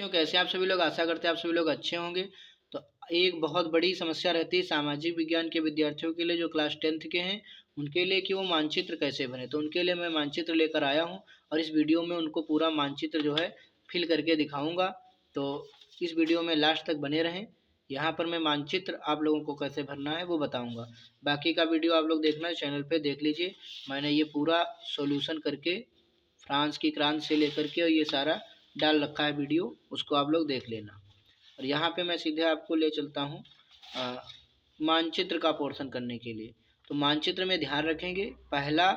क्यों कैसे आप सभी लोग, आशा करते हैं आप सभी लोग अच्छे होंगे। तो एक बहुत बड़ी समस्या रहती है सामाजिक विज्ञान के विद्यार्थियों के लिए जो क्लास 10th के हैं उनके लिए कि वो मानचित्र कैसे बने। तो उनके लिए मैं मानचित्र लेकर आया हूँ और इस वीडियो में उनको पूरा मानचित्र जो है फिल करके दिखाऊंगा। तो इस वीडियो में लास्ट तक बने रहें। यहाँ पर मैं मानचित्र आप लोगों को कैसे भरना है वो बताऊँगा। बाकी का वीडियो आप लोग देखना चैनल पर देख लीजिए। मैंने ये पूरा सोल्यूशन करके फ्रांस की क्रांति से लेकर के और ये सारा डाल रखा है वीडियो, उसको आप लोग देख लेना। और यहाँ पे मैं सीधे आपको ले चलता हूँ मानचित्र का पोर्शन करने के लिए। तो मानचित्र में ध्यान रखेंगे पहला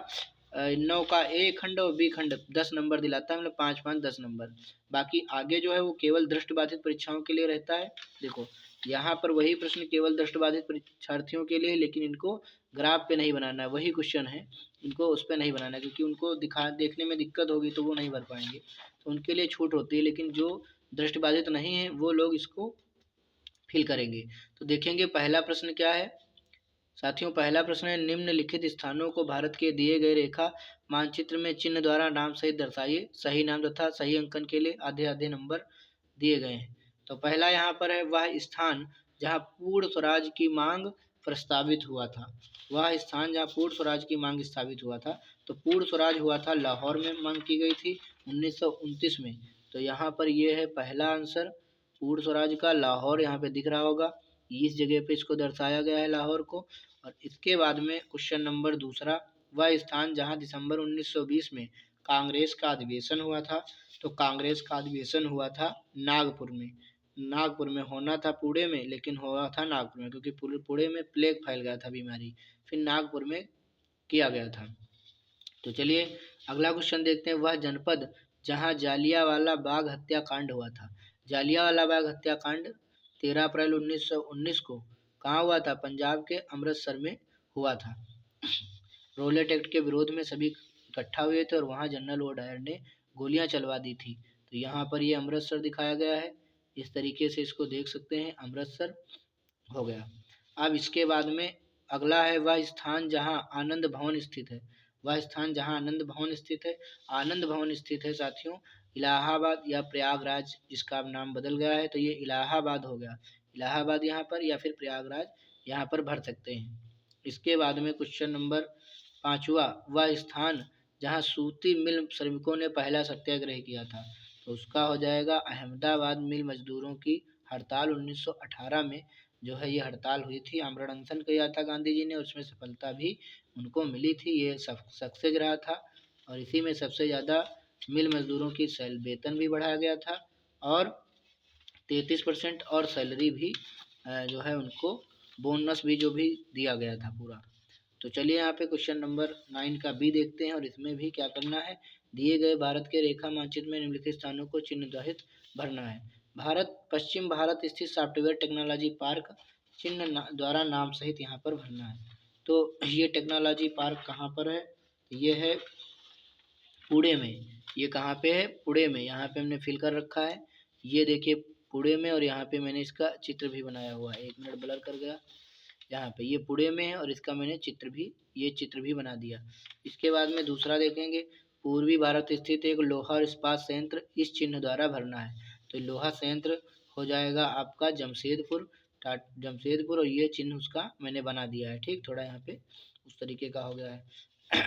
9 का ए खंड और बी खंड 10 नंबर दिलाता है, मतलब 5 5 10 नंबर। बाकी आगे जो है वो केवल दृष्टिबाधित परीक्षाओं के लिए रहता है। देखो यहाँ पर वही प्रश्न केवल दृष्टिबाधित परीक्षार्थियों के लिए, लेकिन इनको ग्राफ पे नहीं बनाना है, वही क्वेश्चन है, इनको उस पर नहीं बनाना है क्योंकि उनको देखने में दिक्कत होगी तो वो नहीं भर पाएंगे। तो उनके लिए छूट होती है, लेकिन जो दृष्टिबाधित नहीं है वो लोग इसको फिल करेंगे। तो देखेंगे पहला प्रश्न क्या है साथियों। पहला प्रश्न है निम्नलिखित स्थानों को भारत के दिए गए रेखा मानचित्र में चिन्ह द्वारा नाम सहित दर्शाइए। सही नाम तथा सही अंकन के लिए आधे आधे नंबर दिए गए हैं। तो पहला यहाँ पर है वह स्थान जहाँ पूर्ण स्वराज की मांग प्रस्तावित हुआ था। वह स्थान जहाँ पूर्ण स्वराज की मांग स्थापित हुआ था। तो पूर्ण स्वराज हुआ था लाहौर में, मांग की गई थी 1929 में। तो यहाँ पर ये है पहला आंसर पूर्ण स्वराज का, लाहौर यहाँ पे दिख रहा होगा। इस जगह पे इसको दर्शाया गया है लाहौर को। और इसके बाद में क्वेश्चन नंबर दूसरा, वह स्थान जहाँ दिसंबर 1920 में कांग्रेस का अधिवेशन हुआ था। तो कांग्रेस का अधिवेशन हुआ था नागपुर में। नागपुर में होना था पुणे में, लेकिन हुआ था नागपुर में क्योंकि पुणे में प्लेग फैल गया था बीमारी, फिर नागपुर में किया गया था। तो चलिए अगला क्वेश्चन देखते हैं। वह जनपद जहां जालियांवाला बाग हत्याकांड हुआ था। जालियांवाला बाग हत्याकांड 13 अप्रैल 1919 को कहाँ हुआ था? पंजाब के अमृतसर में हुआ था। रोलेट एक्ट के विरोध में सभी इकट्ठा हुए थे और वहां जनरल वो डायर ने गोलियां चलवा दी थी। तो यहाँ पर ये अमृतसर दिखाया गया है, इस तरीके से इसको देख सकते हैं, अमृतसर हो गया। अब इसके बाद में अगला है वह स्थान जहाँ आनंद भवन स्थित है। वह स्थान जहाँ आनंद भवन स्थित है। आनंद भवन स्थित है साथियों इलाहाबाद या प्रयागराज, जिसका अब नाम बदल गया है। तो ये इलाहाबाद हो गया, इलाहाबाद यहाँ पर, या फिर प्रयागराज यहाँ पर भर सकते हैं। इसके बाद में क्वेश्चन नंबर पांचवा, वह स्थान जहाँ सूती मिल श्रमिकों ने पहला सत्याग्रह किया था। तो उसका हो जाएगा अहमदाबाद मिल मजदूरों की हड़ताल 1918 में जो है ये हड़ताल हुई थी। आमरण अनशन किया था गांधी जी ने, उसमें सफलता भी उनको मिली थी, ये सक्सेस रहा था। और इसी में सबसे ज़्यादा मिल मजदूरों की वेतन भी बढ़ाया गया था और 33% और सैलरी भी जो है उनको बोनस भी जो भी दिया गया था पूरा। तो चलिए यहाँ पे क्वेश्चन नंबर 9 का बी देखते हैं और इसमें भी क्या करना है, दिए गए भारत के रेखा मानचित्र में निम्नलिखित स्थानों को चिन्ह सहित भरना है। भारत पश्चिम भारत स्थित सॉफ्टवेयर टेक्नोलॉजी पार्क चिन्ह द्वारा नाम सहित यहाँ पर भरना है। तो ये टेक्नोलॉजी पार्क कहाँ पर है? ये है पुणे में। ये कहाँ पे है? पुणे में। यहाँ पे हमने फिल कर रखा है, ये देखिए पुणे में, और यहाँ पे मैंने इसका चित्र भी बनाया हुआ है। 1 मिनट ब्लर कर गया, यहाँ पे ये पुणे में है और इसका मैंने चित्र भी बना दिया। इसके बाद में दूसरा देखेंगे, पूर्वी भारत स्थित एक लोहा इस्पात संयंत्र इस चिन्ह द्वारा भरना है। तो लोहा संयंत्र हो जाएगा आपका जमशेदपुर, जमशेदपुर, और ये चिन्ह उसका मैंने बना दिया है। ठीक, थोड़ा यहाँ पे उस तरीके का हो गया है।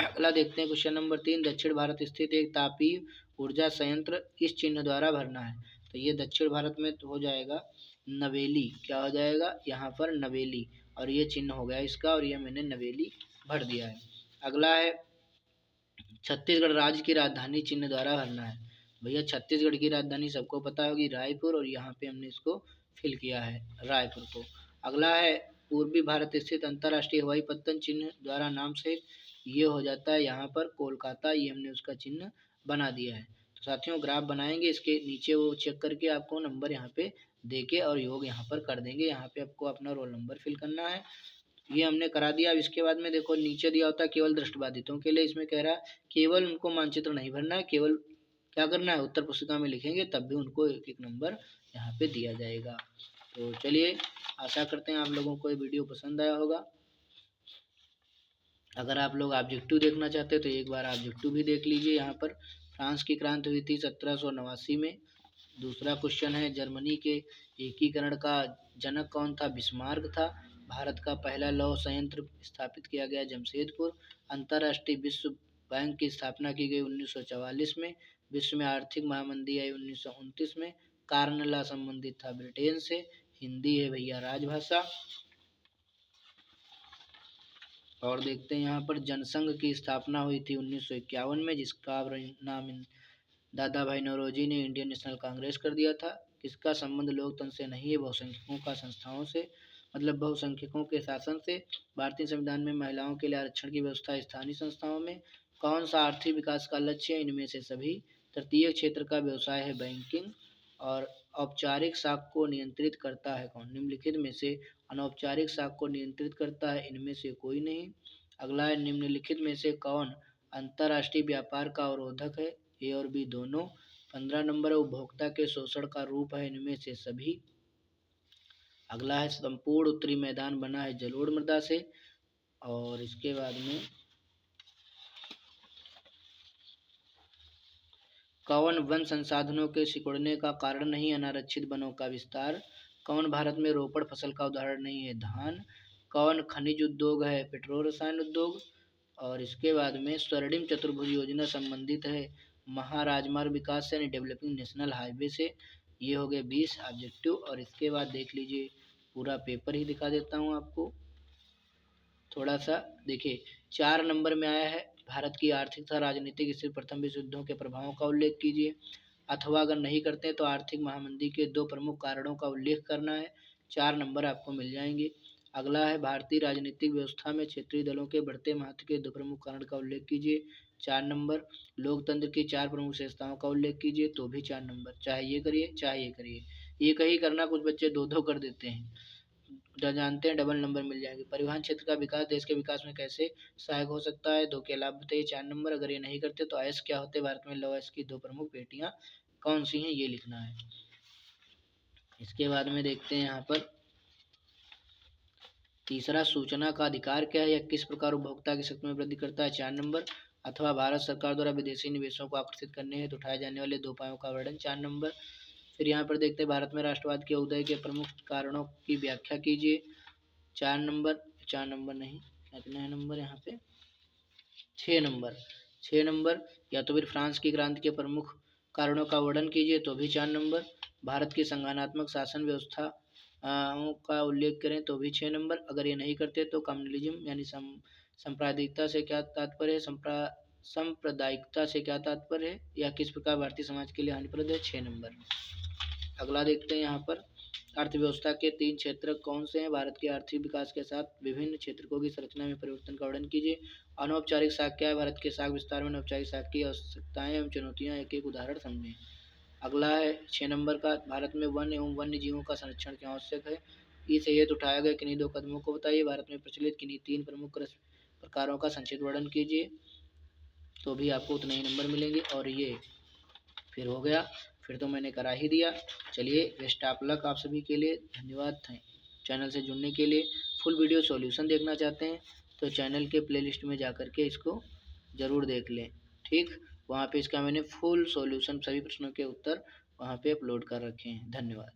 अगला देखते हैं क्वेश्चन नंबर 3, दक्षिण भारत स्थित एक तापीय ऊर्जा संयंत्र इस चिन्ह द्वारा भरना है। तो ये दक्षिण भारत में तो हो जाएगा नवेली, क्या हो जाएगा यहाँ पर? नवेली, और ये चिन्ह हो गया इसका, और ये मैंने नवेली भर दिया है। अगला है छत्तीसगढ़ राज्य की राजधानी चिन्ह द्वारा भरना है। भैया छत्तीसगढ़ की राजधानी सबको पता होगी रायपुर, और यहाँ पे हमने इसको फिल किया है रायपुर को। अगला है पूर्वी भारत स्थित अंतर्राष्ट्रीय हवाई पत्तन चिन्ह द्वारा नाम से, ये हो जाता है यहाँ पर कोलकाता, ये हमने उसका चिन्ह बना दिया है। तो साथियों ग्राफ बनाएंगे, इसके नीचे वो चेक करके आपको नंबर यहाँ पे देके और योग यहाँ पर कर देंगे। यहाँ पे आपको अपना रोल नंबर फिल करना है, ये हमने करा दिया। अब इसके बाद में देखो नीचे दिया होता है केवल दृष्टिबाधितों के लिए, इसमें कह रहा है केवल उनको मानचित्र नहीं भरना है, केवल क्या करना है उत्तर पुस्तिका में लिखेंगे तब भी उनको 1-1 नंबर यहाँ पे दिया जाएगा। तो चलिए आशा करते हैं आप लोगों को ये वीडियो पसंद आया होगा। अगर आप लोग ऑब्जेक्टिव देखना चाहते हैं तो एक बार ऑब्जेक्टिव भी देख लीजिए। यहाँ पर फ्रांस की क्रांति हुई थी 1789 में, दूसरा क्वेश्चन है, जर्मनी के एकीकरण का जनक कौन था? बिस्मार्क था। भारत का पहला लौह संयंत्र स्थापित किया गया जमशेदपुर। अंतर्राष्ट्रीय विश्व बैंक की स्थापना की गई 1944 में। विश्व में आर्थिक महामंदी आई 1929 में। कार्नला संबंधित था ब्रिटेन से। हिंदी है भैया राजभाषा। और देखते हैं यहाँ पर, जनसंघ की स्थापना हुई थी 1951 में, जिसका नाम दादा भाई नौरोजी ने इंडियन नेशनल कांग्रेस कर दिया था। किसका संबंध लोकतंत्र से नहीं है? बहुसंख्यकों का संस्थाओं से, मतलब बहुसंख्यकों के शासन से। भारतीय संविधान में महिलाओं के लिए आरक्षण की व्यवस्था स्थानीय संस्थाओं में। कौन सा आर्थिक विकास का लक्ष्य है? इनमें से सभी। तृतीय क्षेत्र का व्यवसाय है बैंकिंग। और औपचारिक साख को नियंत्रित करता है कौन? निम्नलिखित में से अनौपचारिक साख को नियंत्रित करता है? इनमें से कोई नहीं। अगला है, निम्नलिखित में से कौन अंतर्राष्ट्रीय व्यापार का अवरोधक है? ए और बी दोनों। 15 नंबर है, उपभोक्ता के शोषण का रूप है? इनमें से सभी। अगला है, संपूर्ण उत्तरी मैदान बना है जलोढ़ मृदा से। और इसके बाद में कौन वन संसाधनों के सिकुड़ने का कारण नहीं? अनारक्षित वनों का विस्तार। कौन भारत में रोपड़ फसल का उदाहरण नहीं है? धान। कौन खनिज उद्योग है? पेट्रोल रसायन उद्योग। और इसके बाद में स्वर्णिम चतुर्भुज योजना संबंधित है महाराजमार्ग विकास से, यानी डेवलपिंग नेशनल हाईवे से। ये हो गए 20 ऑब्जेक्टिव। और इसके बाद देख लीजिए, पूरा पेपर ही दिखा देता हूँ आपको थोड़ा सा। देखिए 4 नंबर में आया है, भारत की आर्थिक तथा राजनीतिक स्थिति प्रथम विश्व युद्धों के प्रभावों का उल्लेख कीजिए। अथवा अगर नहीं करते तो आर्थिक महामंदी के 2 प्रमुख कारणों का उल्लेख करना है। 4 नंबर आपको मिल जाएंगे। अगला है, भारतीय राजनीतिक व्यवस्था में क्षेत्रीय दलों के बढ़ते महत्व के 2 प्रमुख कारण का उल्लेख कीजिए। 4 नंबर। लोकतंत्र की 4 प्रमुख विशेषताओं का उल्लेख कीजिए, तो भी 4 नंबर। चाहे ये करिए चाहे ये करिए, एक ही करना, कुछ बच्चे 2-2 कर देते हैं। जानते हैं, डबल नंबर मिल जाएंगे। परिवहन क्षेत्र का विकास देश के विकास में कैसे सहायक हो सकता है? 2 के लाभ बताइए, 4 नंबर। अगर ये नहीं करते तो अयस्क क्या होते हैं? भारत में लौह अयस्क की 2 प्रमुख पेटियां कौन सी हैं? ये लिखना है। इसके बाद में देखते हैं यहाँ पर, तीसरा, सूचना का अधिकार क्या है? यह किस प्रकार उपभोक्ता की शक्ति में वृद्धि करता है? 4 नंबर। अथवा भारत सरकार द्वारा विदेशी निवेशों को आकर्षित करने हेतु उठाए जाने वाले 2 उपायों का वर्णन। 4 नंबर। फिर यहाँ पर देखते हैं, भारत में राष्ट्रवाद के उदय के प्रमुख कारणों की व्याख्या कीजिए। 4 नंबर। 4 नंबर नहीं, कितने हैं नंबर यहाँ पे? 6 नंबर। 6 नंबर। या तो फिर फ्रांस की क्रांति के प्रमुख कारणों का वर्णन कीजिए, तो भी 4 नंबर। भारत की संगठनात्मक शासन व्यवस्था का उल्लेख करें, तो भी 6 नंबर। अगर ये नहीं करते तो कम्युनलिज्म यानी सांप्रदायिकता से क्या तात्पर्य है? सांप्रदायिकता से क्या तात्पर्य है? या किस प्रकार भारतीय समाज के लिए हानिप्रद है? 6 नंबर। अगला देखते हैं यहाँ पर, अर्थव्यवस्था के 3 क्षेत्र कौन से हैं? भारत के आर्थिक विकास के साथ विभिन्न क्षेत्रों की संरचना में परिवर्तन का वर्णन कीजिए। अनौपचारिक साख क्या है? भारत के साख विस्तार में अनौपचारिक साख की आवश्यकताएं एवं चुनौतियां एक एक उदाहरण समझें। अगला है 6 नंबर का, भारत में वन एवं वन्य जीवों का संरक्षण क्यों आवश्यक है? इस हेतु उठाए गए किन्हीं 2 कदमों को बताइए। भारत में प्रचलित किन्हीं 3 प्रमुख प्रकारों का संक्षिप्त वर्णन कीजिए, तो भी आपको उतने ही नंबर मिलेंगे। और ये फिर हो गया, फिर तो मैंने करा ही दिया। चलिए, बेस्ट ऑफ लक आप सभी के लिए। धन्यवाद चैनल से जुड़ने के लिए। फुल वीडियो सॉल्यूशन देखना चाहते हैं तो चैनल के प्लेलिस्ट में जा कर के इसको ज़रूर देख लें। ठीक, वहाँ पे इसका मैंने फुल सॉल्यूशन सभी प्रश्नों के उत्तर वहाँ पे अपलोड कर रखे हैं। धन्यवाद।